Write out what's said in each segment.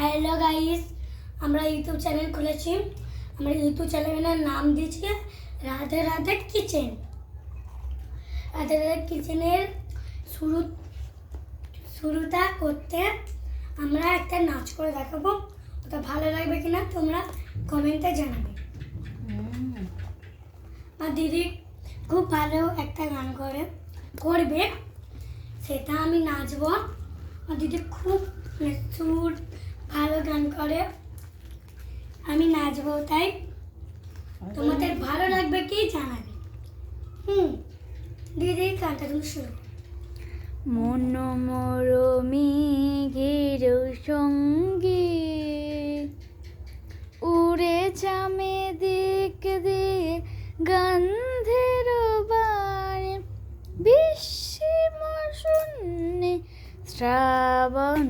Hello guys, আমরা YouTube channel খুলেছি। আমরা ইউটিউব চ্যানেলের নাম দিয়েছি রাধে রাধে কিচেন। রাধে রাধে কিচেনের শুরুটা করতে আমরা একটা নাচ করে দেখাবো। ওটা ভালো লাগবে কিনা তোমরা কমেন্টে জানাবে। আর দিদি খুব ভালো একটা গান করবে, সেটা আমি নাচবো। আর দিদি খুব সুর ভালো গান করে, আমি নাচবো। তাই তোমাদের ভালো লাগবে কি জানাবে। দিদি গানটা তুমি শুরু। মনোমরমেঘের সঙ্গে উড়ে যামে দিক দিয়ে গন্ধের বাণী, বিশ্বম শূন্যে শ্রাবণ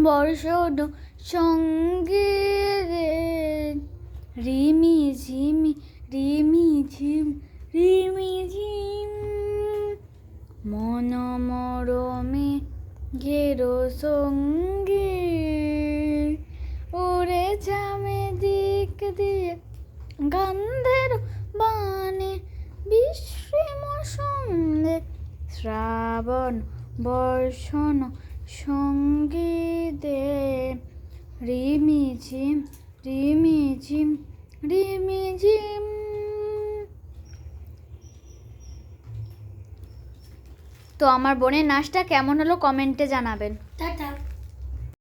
বর্ষণ সঙ্গে রিমি ঝিমি রিমি ঝিম রিমি ঝিম মনোমরমে ঘেরো সঙ্গে উড়ে যামে দিক দিয়ে গন্ধের বাণে, বিশ্বম সন্ধে শ্রাবণ বর্ষণ সঙ্গীতে রিমি ঝিম রিমি ঝিম রিমি ঝিম। তো আমার বোনের নাচটা কেমন হলো কমেন্টে জানাবেন। টাটা।